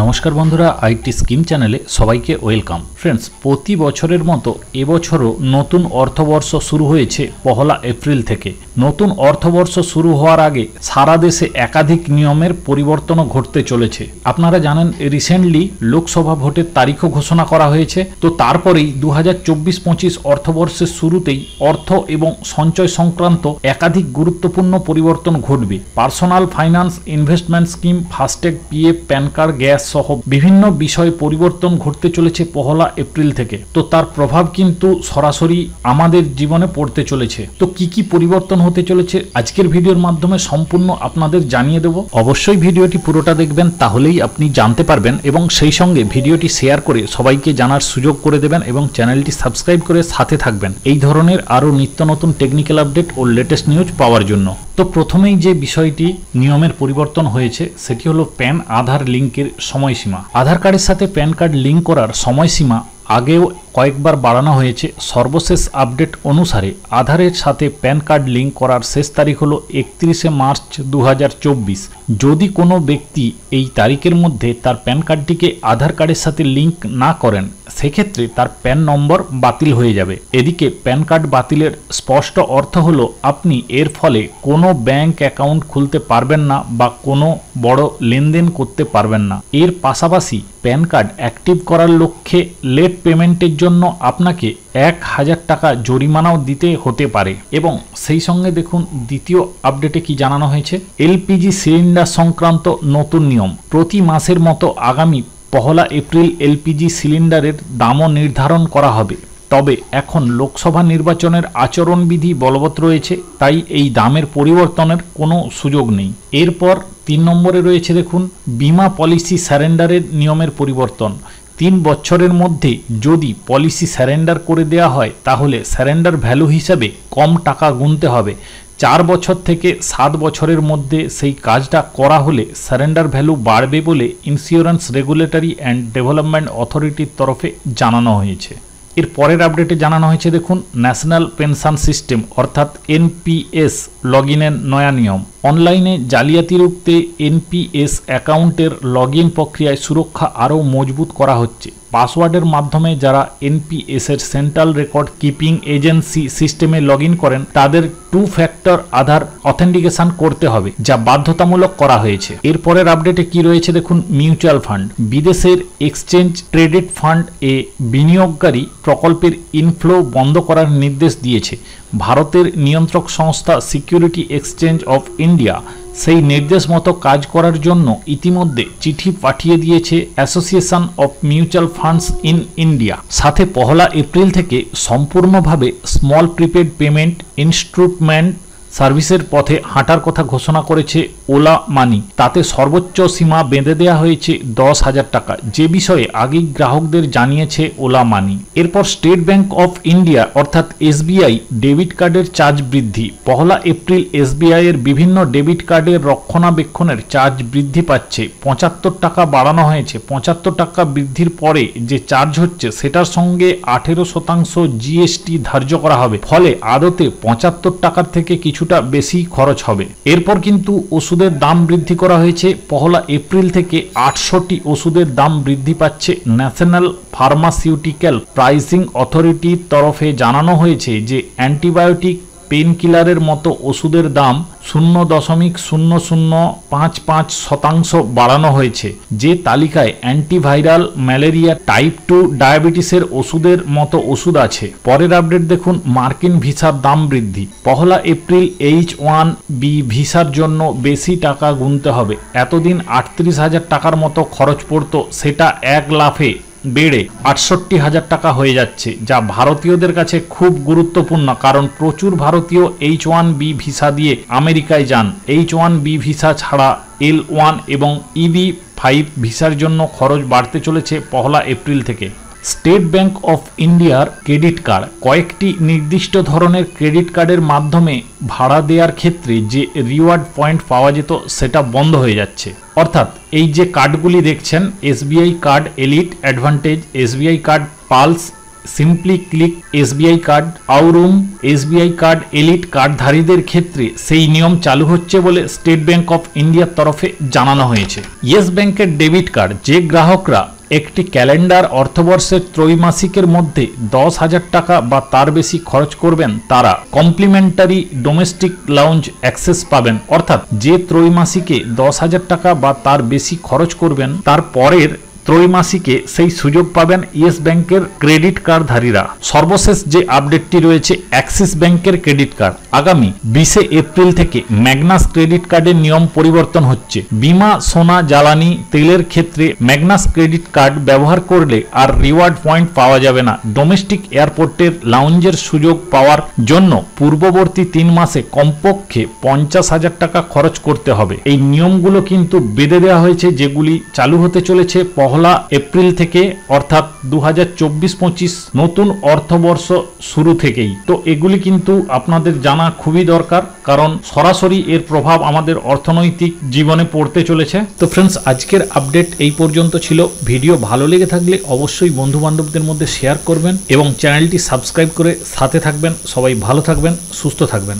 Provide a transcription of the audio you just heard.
নমস্কার বন্ধুরা, IT scheme চ্যানেলে সবাইকে ওয়েলকাম। ফ্রেন্ডস, প্রতি বছরের মতো এবছরও নতুন অর্থবর্ষ শুরু হয়েছে 1 এপ্রিল থেকে। নতুন অর্থবর্ষ শুরু হওয়ার আগে সারা দেশে একাধিক নিয়মের পরিবর্তনও ঘটতে চলেছে। আপনারা জানেন রিসেন্টলি লোকসভা ভোটের তারিখও ঘোষণা করা হয়েছে। তো তারপরেই 2024-25 অর্থবর্ষের শুরুতেই অর্থ এবং সঞ্চয় সংক্রান্ত একাধিক গুরুত্বপূর্ণ পরিবর্তন ঘটবে। Personal finance, investment scheme, FASTag, PF, pan card, gas সহ বিভিন্ন বিষয়ে পরিবর্তন ঘটতে চলেছে 1 এপ্রিল থেকে। তো তার প্রভাব কিন্তু সরাসরি আমাদের জীবনে পড়তে চলেছে। তো কি কি পরিবর্তন হতে চলেছে আজকের ভিডিওর মাধ্যমে সম্পূর্ণ আপনাদের জানিয়ে দেব। অবশ্যই ভিডিওটি পুরোটা দেখবেন, তাহলেই আপনি জানতে পারবেন এবং সেই সঙ্গে ভিডিওটি শেয়ার করে সবাইকে জানার সুযোগ করে দেবেন এবং চ্যানেলটি সাবস্ক্রাইব করে সাথে থাকবেন এই ধরনের আরও নিত্য নতুন টেকনিক্যাল আপডেট ও লেটেস্ট নিউজ পাওয়ার জন্য। তো প্রথমেই যে বিষয়টি নিয়মের পরিবর্তন হয়েছে সেটি হলো প্যান আধার লিঙ্কের সময়সীমা। আধার কার্ডের সাথে প্যান কার্ড লিঙ্ক করার সময়সীমা আগেও কয়েকবার বাড়ানো হয়েছে। সর্বশেষ আপডেট অনুসারে আধারের সাথে প্যান কার্ড লিঙ্ক করার শেষ তারিখ হলো 31 মার্চ 2024। যদি কোনো ব্যক্তি এই তারিখের মধ্যে তার প্যান কার্ডটিকে আধার কার্ডের সাথে লিঙ্ক না করেন, সেক্ষেত্রে তার প্যান নম্বর বাতিল হয়ে যাবে। এদিকে প্যান কার্ড বাতিলের স্পষ্ট অর্থ হলো আপনি এর ফলে কোনো ব্যাংক অ্যাকাউন্ট খুলতে পারবেন না বা কোনো বড় লেনদেন করতে পারবেন না। এর পাশাপাশি প্যান কার্ড অ্যাক্টিভ করার লক্ষ্যে লেট পেমেন্টের জন্য আপনাকে 1000 টাকা জরিমানাও দিতে হতে পারে। এবং সেই সঙ্গে দেখুন দ্বিতীয় আপডেটে কি জানানো হয়েছে। এলপিজি সিলিন্ডার সংক্রান্ত নতুন নিয়ম। প্রতি মাসের মতো আগামী 1 এপ্রিল এলপিজি সিলিন্ডারের দামও নির্ধারণ করা হবে। তবে এখন লোকসভা নির্বাচনের আচরণবিধি বলবৎ রয়েছে, তাই এই দামের পরিবর্তনের কোনো সুযোগ নেই। এরপর 3 নম্বরে রয়েছে দেখুন বিমা পলিসি স্যারেন্ডারের নিয়মের পরিবর্তন। 3 বছরের মধ্যে যদি পলিসি স্যারেন্ডার করে দেওয়া হয় তাহলে স্যারেন্ডার ভ্যালু হিসাবে কম টাকা গুনতে হবে। 4 বছর থেকে 7 বছরের মধ্যে সেই কাজটা করা হলে স্যারেন্ডার ভ্যালু বাড়বে বলে ইন্স্যুরেন্স রেগুলেটরি অ্যান্ড ডেভেলপমেন্ট অথরিটির তরফে জানানো হয়েছে। এর পরের আপডেটে জানানো হয়েছে দেখুন ন্যাশনাল পেনশন সিস্টেম অর্থাৎ এনপিএস লগ ইনের নয়া নিয়ম। অনলাইনে জালিয়াতি রুখতে এনপিএস অ্যাকাউন্টের লগ ইন প্রক্রিয়ায় সুরক্ষা আরও মজবুত করা হচ্ছে। পাসওয়ার্ডের মাধ্যমে যারা এনপিএস এর সেন্ট্রাল রেকর্ড কিপিং এজেন্সি সিস্টেমে লগ ইন করেন তাদের 2 ফ্যাক্টর আধার অথেন্টিকেশন করতে হবে, যা বাধ্যতামূলক করা হয়েছে। এরপরের আপডেটে কি রয়েছে দেখুন মিউচুয়াল ফান্ড। বিদেশের এক্সচেঞ্জ ট্রেডেড ফান্ড এ বিনিয়োগকারী প্রকল্পের ইনফ্লো বন্ধ করার নির্দেশ দিয়েছে ভারতের নিয়ন্ত্রক সংস্থা সিকিউরিটি এক্সচেঞ্জ অফ ইন্ডিয়া। সেই নির্দেশ মতো কাজ করার জন্য ইতিমধ্যে চিঠি পাঠিয়ে দিয়েছে association of mutual funds in India. সাথে 1 এপ্রিল থেকে সম্পূর্ণভাবে স্মল প্রিপেড পেমেন্ট ইনস্ট্রুমেন্ট সার্ভিসের পথে হাঁটার কথা ঘোষণা করেছে ওলা মানি। তাতে সর্বোচ্চ সীমা বেঁধে দেওয়া হয়েছে 10,000 টাকা, যে বিষয়ে আগেই গ্রাহকদের জানিয়েছে ওলা মানি। এরপর স্টেট ব্যাংক অফ ইন্ডিয়া অর্থাৎ এসবিআই ডেবিট কার্ডের চার্জ বৃদ্ধি। 1 এপ্রিল এসবিআই এর বিভিন্ন ডেবিট কার্ডের রক্ষণাবেক্ষণের চার্জ বৃদ্ধি পাচ্ছে। 75 টাকা বাড়ানো হয়েছে। 75 টাকা বৃদ্ধির পরে যে চার্জ হচ্ছে সেটার সঙ্গে 18% জিএসটি ধার্য করা হবে। ফলে আদতে 75 টাকার থেকে কিছুটা বেশি খরচ হবে। এরপর কিন্তু ওষুধের দাম বৃদ্ধি করা হয়েছে। 1 এপ্রিল থেকে 800টি ওষুধের দাম বৃদ্ধি পাচ্ছে। ন্যাশনাল ফার্মাসিউটিক্যাল প্রাইসিং অথরিটির তরফে জানানো হয়েছে যে অ্যান্টিবায়োটিক, পেন কিলারের মতো ওষুধের দাম 0.0055% বাড়ানো হয়েছে। যে তালিকায় অ্যান্টিভাইরাল, ম্যালেরিয়া, টাইপ 2 ডায়াবেটিসের ওষুধের মতো ওষুধ আছে। পরের আপডেট দেখুন মার্কিন ভিসার দাম বৃদ্ধি। 1 এপ্রিল H1B ভিসার জন্য বেশি টাকা গুনতে হবে। এতদিন 38,000 টাকার মতো খরচ পড়তো, সেটা এক লাফে বেড়ে 68,000 টাকা হয়ে যাচ্ছে, যা ভারতীয়দের কাছে খুব গুরুত্বপূর্ণ। কারণ প্রচুর ভারতীয় H1B ভিসা দিয়ে আমেরিকায় যান। H1B ভিসা ছাড়া L1 এবং EB5 ভিসার জন্য খরচ বাড়তে চলেছে 1 এপ্রিল থেকে। স্টেট ব্যাংক অফ ইন্ডিয়ার ক্রেডিট কার্ড, কয়েকটি নির্দিষ্ট ধরনের ক্রেডিট কার্ডের মাধ্যমে ভাড়া দেওয়ার ক্ষেত্রে যে রিওয়ার্ড পয়েন্ট পাওয়া যেত সেটা বন্ধ হয়ে যাচ্ছে। অর্থাৎ এই যে কার্ডগুলি দেখছেন SBI card Elite Advantage, SBI card Pulse, simply click SBI card, Aurum SBI card Elite কার্ডধারীদের ক্ষেত্রে সেই নিয়ম চালু হচ্ছে বলে স্টেট ব্যাংক অফ ইন্ডিয়ার তরফে জানানো হয়েছে। ইয়েস ব্যাংকের ডেবিট কার্ড যে গ্রাহকরা একটি ক্যালেন্ডার অর্থবর্ষের ত্রৈমাসিকের মধ্যে 10,000 টাকা বা তার বেশি খরচ করবেন তারা কমপ্লিমেন্টারি ডোমেস্টিক লাউঞ্জ অ্যাক্সেস পাবেন। অর্থাৎ যে ত্রৈমাসিকে 10,000 টাকা বা তার বেশি খরচ করবেন তার পরের ত্রৈমাসিকে সেই সুযোগ পাবেন ইয়েস ব্যাংকের ক্রেডিট কার্ডধারীরা। সর্বশেষ যে আপডেটটি রয়েছে অ্যাক্সিস ব্যাংকের ক্রেডিট কার্ড। আগামী 20 এপ্রিল থেকে ম্যাগনাস ক্রেডিট কার্ডের নিয়ম পরিবর্তন হচ্ছে। বিমা, সোনা, জ্বালানি, তেলের ক্ষেত্রে ম্যাগনাস ক্রেডিট কার্ড ব্যবহার করলে আর রিওয়ার্ড পয়েন্ট পাওয়া যাবে না। ডোমেস্টিক এয়ারপোর্টের লাউঞ্জের সুযোগ পাওয়ার জন্য পূর্ববর্তী 3 মাসে কমপক্ষে 50,000 টাকা খরচ করতে হবে। এই নিয়মগুলো কিন্তু বেঁধে দেওয়া হয়েছে, যেগুলি চালু হতে চলেছে 1 এপ্রিল থেকে, অর্থাৎ 2024-25 নতুন অর্থবর্ষ শুরু থেকেই। তো এগুলি কিন্তু আপনাদের জানা খুবই দরকার, কারণ সরাসরি এর প্রভাব আমাদের অর্থনৈতিক জীবনে পড়তে চলেছে। তো ফ্রেন্ডস, আজকের আপডেট এই পর্যন্ত ছিল। ভিডিও ভালো লেগে থাকলে অবশ্যই বন্ধু বান্ধবদের মধ্যে শেয়ার করবেন এবং চ্যানেলটি সাবস্ক্রাইব করে সাথে থাকবেন। সবাই ভালো থাকবেন, সুস্থ থাকবেন।